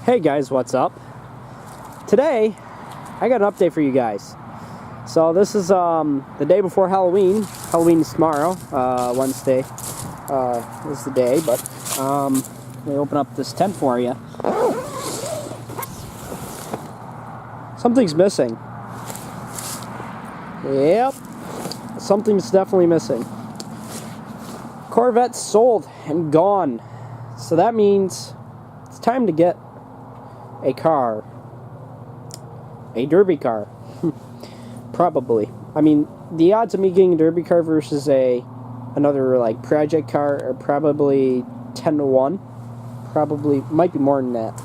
Hey guys, what's up? Today, I got an update for you guys. So this is the day before Halloween. Halloween's tomorrow, Wednesday is the day, but let me open up this tent for you. Something's missing. Yep, something's definitely missing. Corvette's sold and gone. So that means it's time to get a car. A derby car. Probably. I mean, the odds of me getting a derby car versus another like project car are probably 10 to 1. Probably, might be more than that.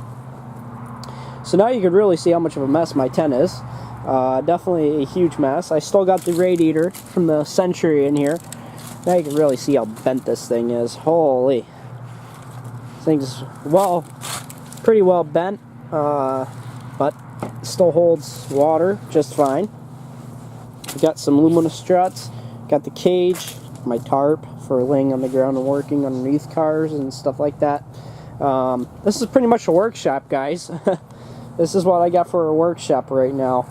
So now you can really see how much of a mess my tent is. Definitely a huge mess. I still got the radiator from the Century in here. Now you can really see how bent this thing is. Holy. This thing's, well, pretty well bent. But still holds water just fine. Got some Lumina struts. Got the cage, my tarp for laying on the ground and working underneath cars and stuff like that. This is pretty much a workshop, guys. This is what I got for a workshop right now.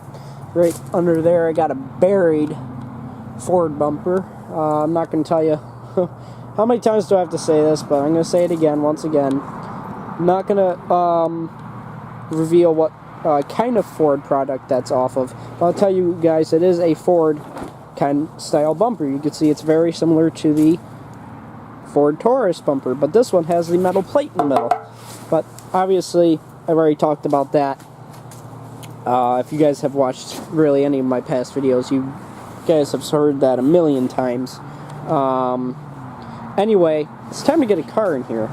Right under there I got a buried Ford bumper. I'm not going to tell you how many times do I have to say this, but I'm going to say it again, once again. I'm not going to reveal what kind of Ford product that's off of. I'll tell you guys, it is a Ford kind of style bumper. You can see it's very similar to the Ford Taurus bumper, but this one has the metal plate in the middle. But obviously, I've already talked about that. If you guys have watched really any of my past videos, you guys have heard that a million times. Anyway, it's time to get a car in here.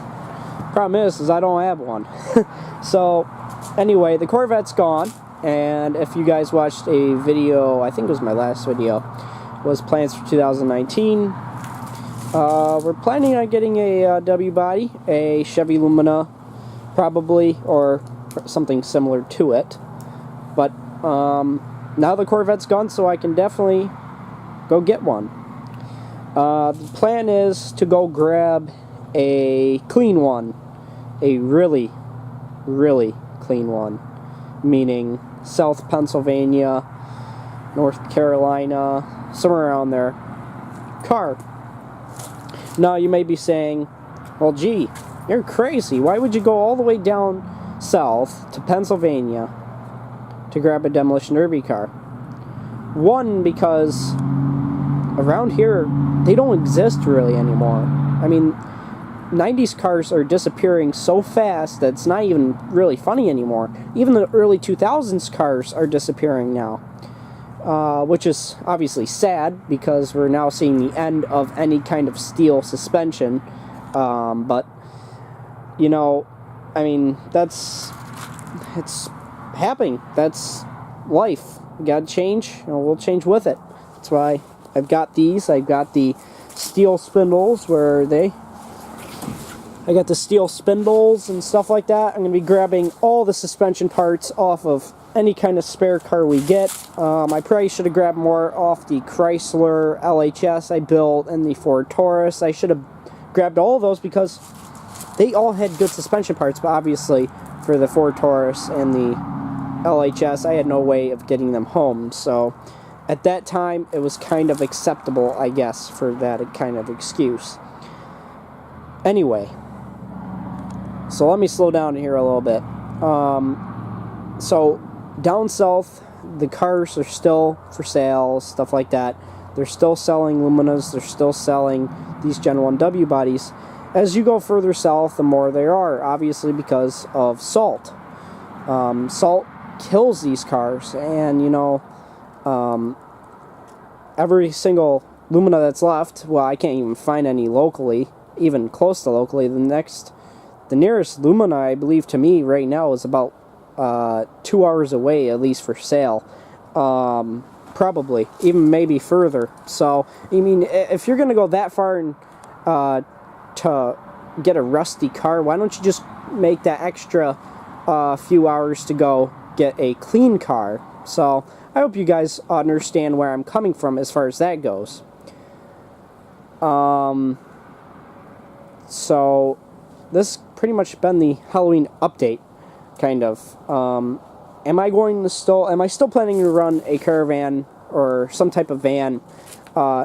Problem is I don't have one. So, anyway, the Corvette's gone, and if you guys watched a video, I think it was my last video, was plans for 2019. We're planning on getting a W body, a Chevy Lumina, probably, or something similar to it. But now the Corvette's gone, so I can definitely go get one. The plan is to go grab a clean one, a really, really clean one, meaning South Pennsylvania, North Carolina, somewhere around there, car. Now you may be saying, well, gee, you're crazy. Why would you go all the way down south to Pennsylvania to grab a demolition derby car? One, because around here, they don't exist really anymore. I mean, 90s cars are disappearing so fast that it's not even really funny anymore. Even the early 2000s cars are disappearing now. Which is obviously sad, because we're now seeing the end of any kind of steel suspension. But, you know, I mean, it's happening. That's life. We gotta change, and we'll change with it. That's why I've got these. I've got the steel spindles, I got the steel spindles and stuff like that. I'm going to be grabbing all the suspension parts off of any kind of spare car we get. I probably should have grabbed more off the Chrysler LHS I built and the Ford Taurus. I should have grabbed all of those because they all had good suspension parts, but obviously for the Ford Taurus and the LHS, I had no way of getting them home. So at that time, it was kind of acceptable, I guess, for that kind of excuse. Anyway, so let me slow down here a little bit. So down south, the cars are still for sale, stuff like that. They're still selling Luminas, they're still selling these Gen 1 W bodies. As you go further south, the more there are, obviously because of salt. Salt kills these cars, and you know, every single Lumina that's left, well, I can't even find any locally, even close to locally. The nearest Lumina, I believe, to me right now is about 2 hours away, at least for sale. Probably, even maybe further. So, I mean, if you're going to go that far and to get a rusty car, why don't you just make that extra few hours to go get a clean car? So, I hope you guys understand where I'm coming from as far as that goes. So, this pretty much been the Halloween update. kind of. Am I still planning to run a caravan or some type of van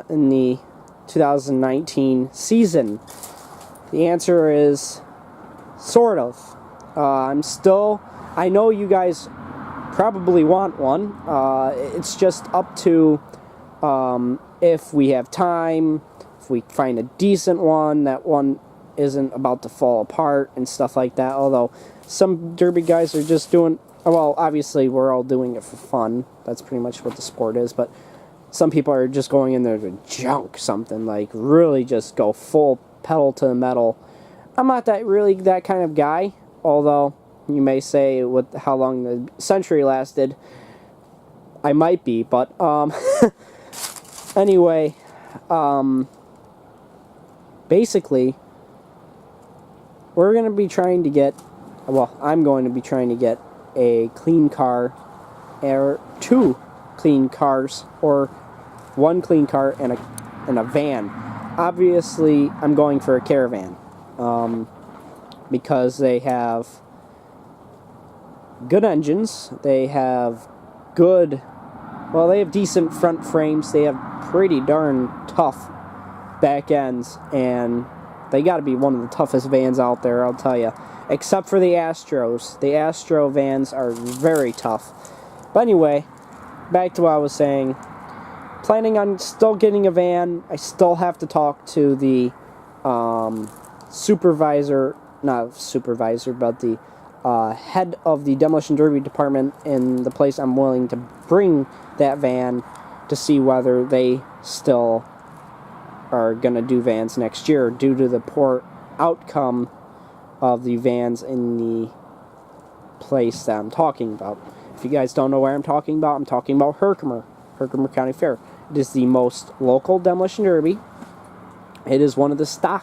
in the 2019 season? The answer is sort of. I know you guys probably want one. It's just up to if we have time, if we find a decent one, that one isn't about to fall apart and stuff like that. Although some derby guys are just doing, well, obviously we're all doing it for fun. That's pretty much what the sport is. But some people are just going in there to junk something, like really just go full pedal to the metal. I'm not that kind of guy. Although you may say with how long the Century lasted, I might be. But anyway, basically, we're going to be trying to get, well, I'm going to be trying to get a clean car, or 2 clean cars, or 1 clean car and a van. Obviously, I'm going for a caravan, because they have good engines, they have decent front frames, they have pretty darn tough back ends, and they got to be one of the toughest vans out there, I'll tell you. Except for the Astros. The Astro vans are very tough. But anyway, back to what I was saying. Planning on still getting a van. I still have to talk to the head of the Demolition Derby department in the place I'm willing to bring that van, to see whether they still are going to do vans next year due to the poor outcome of the vans in the place that I'm talking about. If you guys don't know where I'm talking about Herkimer County Fair. It is the most local demolition derby. It is one of the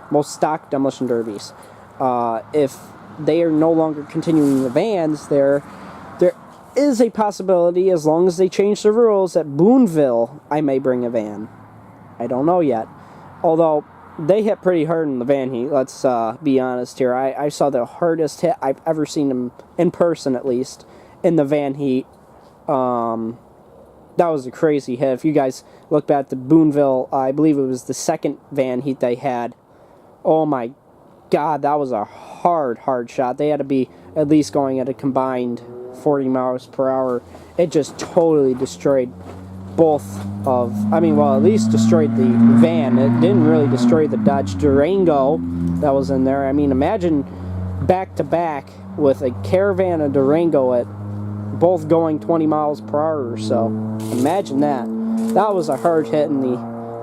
most stock demolition derbies. If they are no longer continuing the vans, there is a possibility, as long as they change the rules, that Boonville, I may bring a van. I don't know yet. Although, they hit pretty hard in the van heat, let's be honest here. I saw the hardest hit I've ever seen them, in person at least, in the van heat. That was a crazy hit. If you guys look back at the Boonville, I believe it was the second van heat they had. Oh my God, that was a hard shot. They had to be at least going at a combined 40 miles per hour. It just totally destroyed at least destroyed the van. It didn't really destroy the Dodge Durango that was in there. I mean, imagine back to back with a Caravan and Durango at both going 20 miles per hour or so. Imagine that. That was a hard hit, and the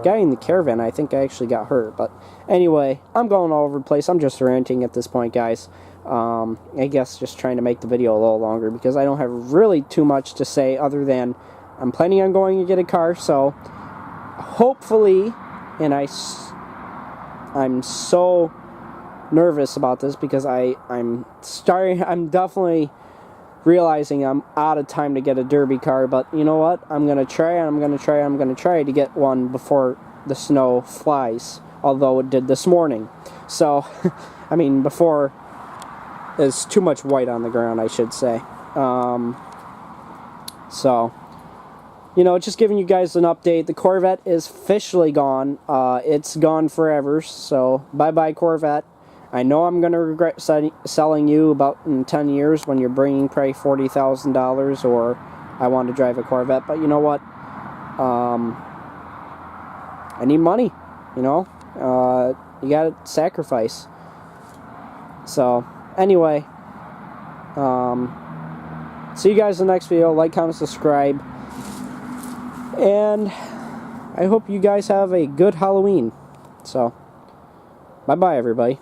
guy in the Caravan, I think, actually got hurt. But anyway, I'm going all over the place. I'm just ranting at this point, guys. I guess just trying to make the video a little longer, because I don't have really too much to say other than I'm planning on going to get a car, so hopefully, and I'm so nervous about this because I'm definitely realizing I'm out of time to get a derby car, but you know what? I'm going to try to get one before the snow flies, although it did this morning. So, I mean, before there's too much white on the ground, I should say. So, you know, just giving you guys an update. The Corvette is officially gone. It's gone forever, so bye-bye Corvette. I know I'm going to regret selling you about in 10 years when you're bringing probably $40,000, or I want to drive a Corvette, but you know what? I need money, you know? You got to sacrifice. So, anyway, see you guys in the next video. Like, comment, subscribe. And I hope you guys have a good Halloween. So, bye-bye, everybody.